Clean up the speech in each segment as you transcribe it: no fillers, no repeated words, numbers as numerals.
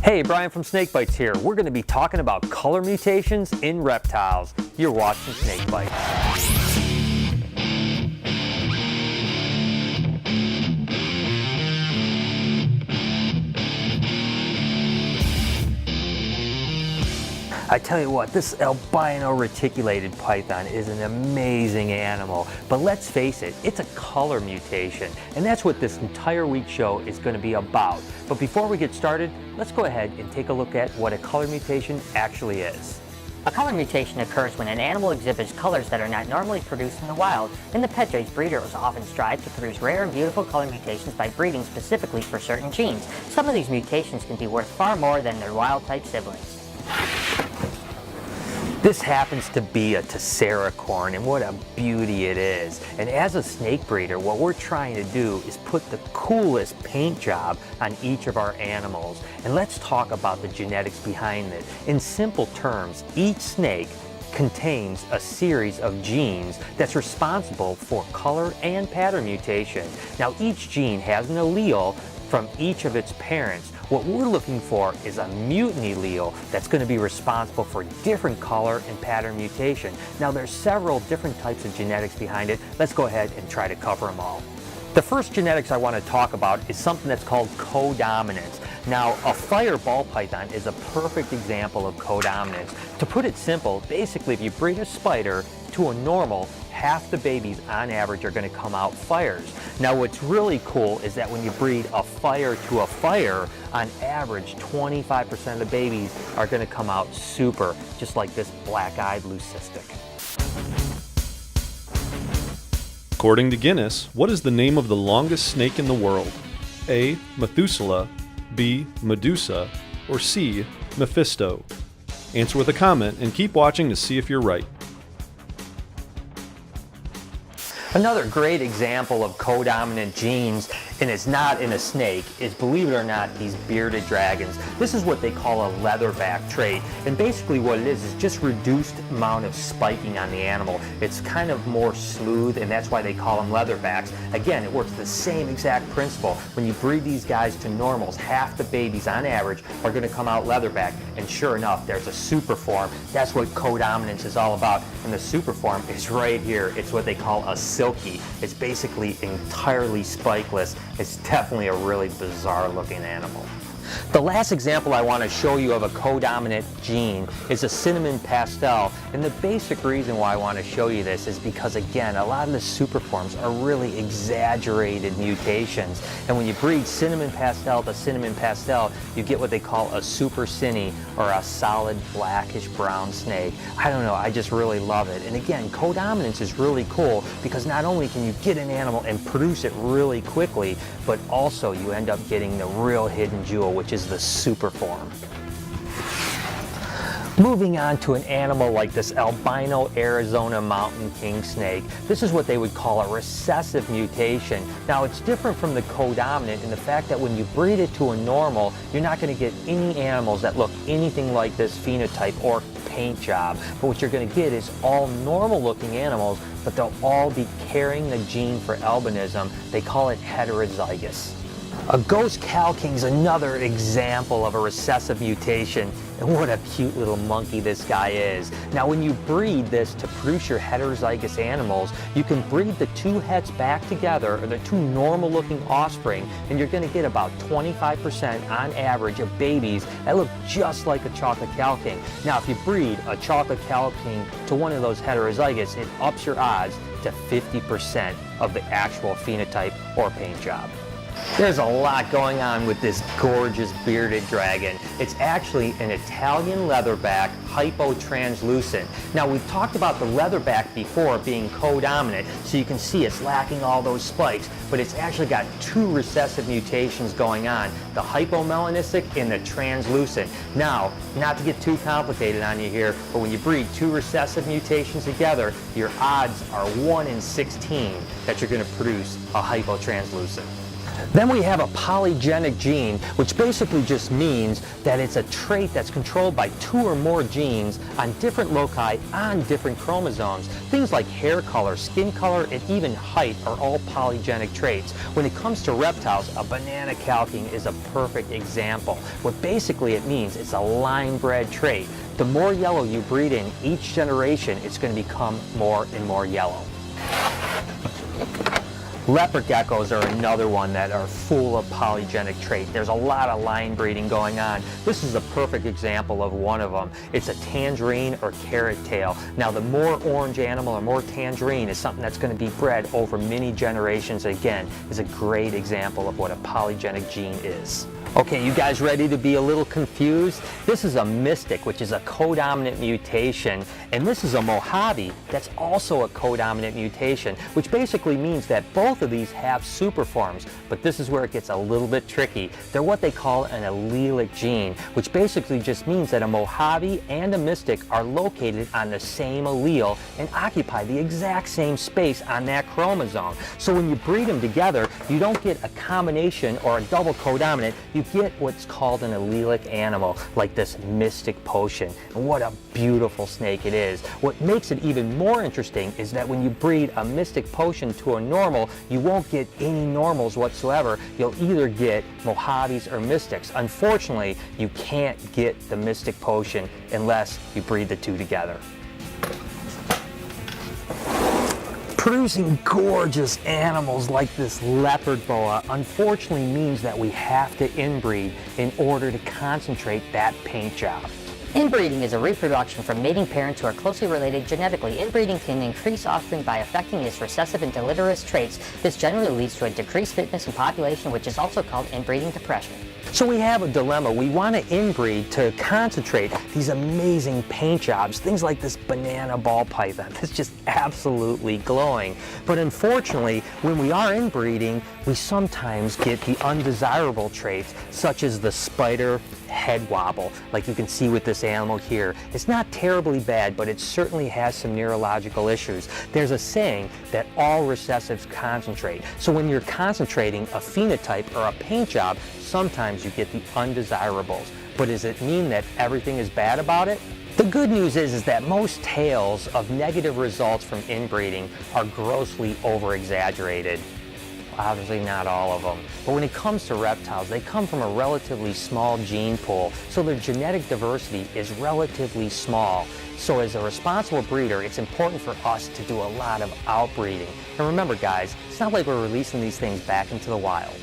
Hey, Brian from SnakeBytes here. We're going to be talking about color mutations in reptiles. You're watching SnakeBytes. I tell you what, this albino reticulated python is an amazing animal, but let's face it, it's a color mutation, and that's what this entire week's show is going to be about. But before we get started, let's go ahead and take a look at what a color mutation actually is. A color mutation occurs when an animal exhibits colors that are not normally produced in the wild. In the pet trade, breeders often strive to produce rare and beautiful color mutations by breeding specifically for certain genes. Some of these mutations can be worth far more than their wild-type siblings. This happens to be a tesseracorn, and what a beauty it is. And as a snake breeder, what we're trying to do is put the coolest paint job on each of our animals. And let's talk about the genetics behind it. In simple terms, each snake contains a series of genes that's responsible for color and pattern mutation. Now, each gene has an allele from each of its parents. What we're looking for is a mutant allele that's going to be responsible for different color and pattern mutation. Now, there's several different types of genetics behind it. Let's go ahead and try to cover them all. The first genetics I want to talk about is something that's called codominance. Now, a fire ball python is a perfect example of codominance. To put it simple, basically if you breed a spider to a normal, half the babies on average are going to come out fires. Now, what's really cool is that when you breed a fire to a fire, on average 25% of the babies are going to come out super, just like this black-eyed leucistic. According to Guinness, what is the name of the longest snake in the world? A. Methuselah, B. Medusa, or C. Mephisto? Answer with a comment and keep watching to see if you're right. Another great example of codominant genes, and it's not in a snake, is, believe it or not, these bearded dragons. This is what they call a leatherback trait, and basically what it is just reduced amount of spiking on the animal. It's kind of more smooth, and that's why they call them leatherbacks. Again, it works the same exact principle. When you breed these guys to normals, half the babies on average are going to come out leatherback, and sure enough, there's a super form. That's what codominance is all about, and the super form is right here. It's what they call a silky. It's basically entirely spikeless. It's definitely a really bizarre looking animal. The last example I want to show you of a codominant gene is a cinnamon pastel, and the basic reason why I want to show you this is because, again, a lot of the superforms are really exaggerated mutations, and when you breed cinnamon pastel to cinnamon pastel, you get what they call a super cinny, or a solid blackish brown snake. I don't know, I just really love it. And again, codominance is really cool because not only can you get an animal and produce it really quickly, but also you end up getting the real hidden jewel, which is the super form. Moving on to an animal like this albino Arizona mountain king snake, this is what they would call a recessive mutation. Now, it's different from the codominant in the fact that when you breed it to a normal, you're not going to get any animals that look anything like this phenotype or paint job. But what you're going to get is all normal looking animals, but they'll all be carrying the gene for albinism. They call it heterozygous. A ghost cow king is another example of a recessive mutation, and what a cute little monkey this guy is. Now, when you breed this to produce your heterozygous animals, you can breed the two hets back together, or the two normal looking offspring, and you're going to get about 25% on average of babies that look just like a chocolate cow king. Now, if you breed a chocolate cow king to one of those heterozygous, it ups your odds to 50% of the actual phenotype or paint job. There's a lot going on with this gorgeous bearded dragon. It's actually an Italian leatherback, hypotranslucent. Now, we've talked about the leatherback before being codominant, so you can see it's lacking all those spikes, but it's actually got two recessive mutations going on, the hypomelanistic and the translucent. Now, not to get too complicated on you here, but when you breed two recessive mutations together, your odds are 1 in 16 that you're going to produce a hypotranslucent. Then we have a polygenic gene, which basically just means that it's a trait that's controlled by 2 or more genes on different loci on different chromosomes. Things like hair color, skin color, and even height are all polygenic traits. When it comes to reptiles, a banana calking is a perfect example. What basically it means, it's a line-bred trait. The more yellow you breed in each generation, it's going to become more and more yellow. Leopard geckos are another one that are full of polygenic trait. There's a lot of line breeding going on. This is a perfect example of one of them. It's a tangerine or carrot tail. Now the more orange animal or more tangerine is something that's going to be bred over many generations. Again, is a great example of what a polygenic gene is. Okay, you guys ready to be a little confused? This is a mystic, which is a codominant mutation, and this is a Mojave that's also a codominant mutation, which basically means that both of these have superforms, but this is where it gets a little bit tricky. They're what they call an allelic gene, which basically just means that a Mojave and a mystic are located on the same allele and occupy the exact same space on that chromosome. So when you breed them together, you don't get a combination or a double codominant, you get what's called an allelic animal, like this mystic potion. And what a beautiful snake it is. What makes it even more interesting is that when you breed a mystic potion to a normal, you won't get any normals whatsoever. You'll either get Mojaves or mystics. Unfortunately, you can't get the mystic potion unless you breed the two together. Producing gorgeous animals like this leopard boa unfortunately means that we have to inbreed in order to concentrate that paint job. Inbreeding is a reproduction from mating parents who are closely related genetically. Inbreeding can increase offspring by affecting its recessive and deleterious traits. This generally leads to a decreased fitness in population, which is also called inbreeding depression. So we have a dilemma. We want to inbreed to concentrate these amazing paint jobs, things like this banana ball python that's just absolutely glowing. But unfortunately, when we are inbreeding, we sometimes get the undesirable traits, such as the spider head wobble, like you can see with this animal here. It's not terribly bad, but it certainly has some neurological issues. There's a saying that all recessives concentrate. So when you're concentrating a phenotype or a paint job, sometimes you get the undesirables. But does it mean that everything is bad about it? The good news is that most tales of negative results from inbreeding are grossly over-exaggerated. Obviously not all of them. But when it comes to reptiles, they come from a relatively small gene pool, so their genetic diversity is relatively small. So as a responsible breeder, it's important for us to do a lot of outbreeding. And remember guys, it's not like we're releasing these things back into the wild.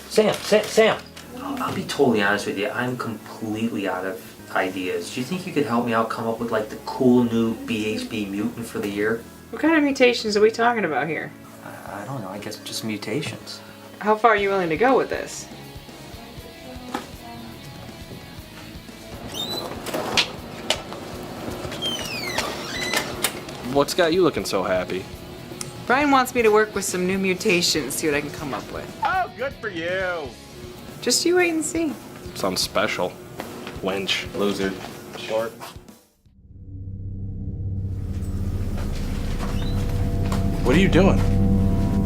Sam, I'll be totally honest with you, I'm completely out of ideas. Do you think you could help me out come up with like the cool new BHB mutant for the year? What kind of mutations are we talking about here? I don't know, I guess just mutations. How far are you willing to go with this? What's got you looking so happy? Brian wants me to work with some new mutations, see what I can come up with. Oh, good for you! Just you wait and see. Sounds special. Wench. Loser. Short. What are you doing?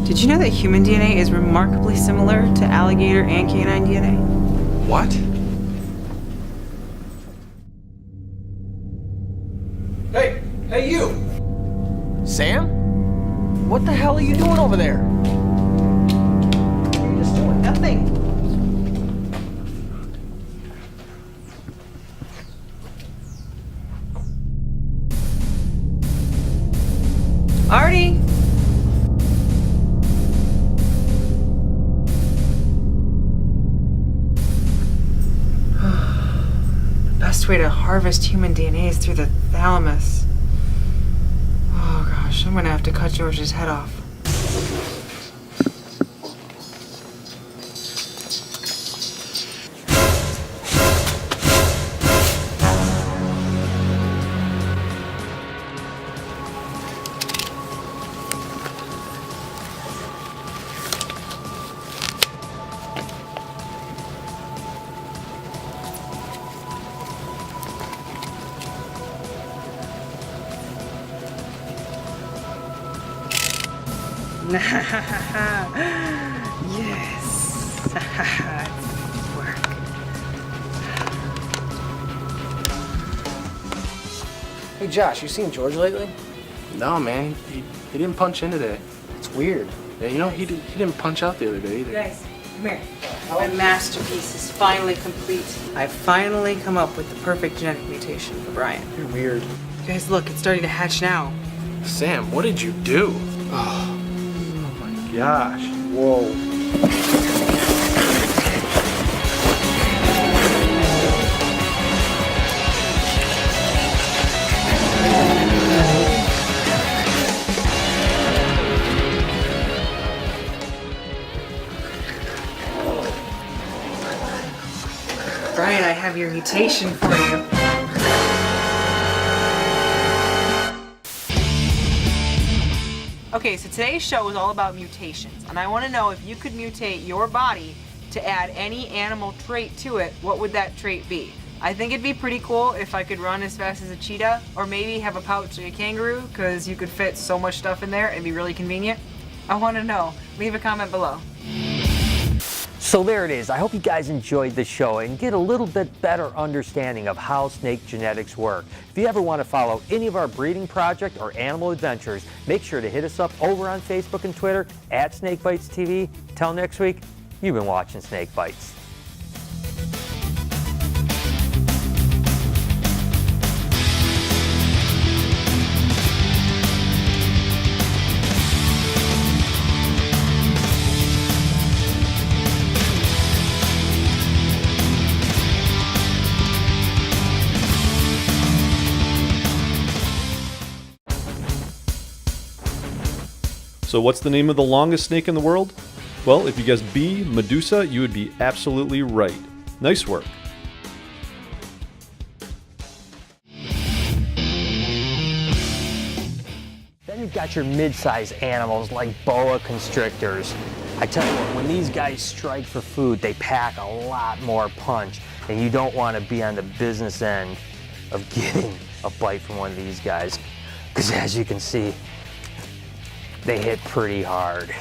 Did you know that human DNA is remarkably similar to alligator and canine DNA? What? Hey you! Sam? What the hell are you doing over there? You're just doing nothing. Artie! The best way to harvest human DNA is through the thalamus. Oh gosh, I'm gonna have to cut George's head off. Yes. Work. Hey Josh, you seen George lately? No, man. He didn't punch in today. It's weird. Yeah, you know, he didn't punch out the other day either. Guys, come here. My masterpiece is finally complete. I've finally come up with the perfect genetic mutation for Brian. You're weird. Guys, look, it's starting to hatch now. Sam, what did you do? Oh my gosh. Whoa. Brian, I have your mutation for you. Okay, so today's show is all about mutations, and I want to know if you could mutate your body to add any animal trait to it, what would that trait be? I think it'd be pretty cool if I could run as fast as a cheetah, or maybe have a pouch like a kangaroo, because you could fit so much stuff in there, it'd be really convenient. I want to know. Leave a comment below. So there it is. I hope you guys enjoyed the show and get a little bit better understanding of how snake genetics work. If you ever want to follow any of our breeding project or animal adventures, make sure to hit us up over on Facebook and Twitter at SnakeBytesTV. Till next week, you've been watching Snake Bites. So what's the name of the longest snake in the world? Well, if you guessed B, Medusa, you would be absolutely right. Nice work. Then you've got your mid-sized animals like boa constrictors. I tell you what, when these guys strike for food, they pack a lot more punch, and you don't want to be on the business end of getting a bite from one of these guys, because as you can see, they hit pretty hard.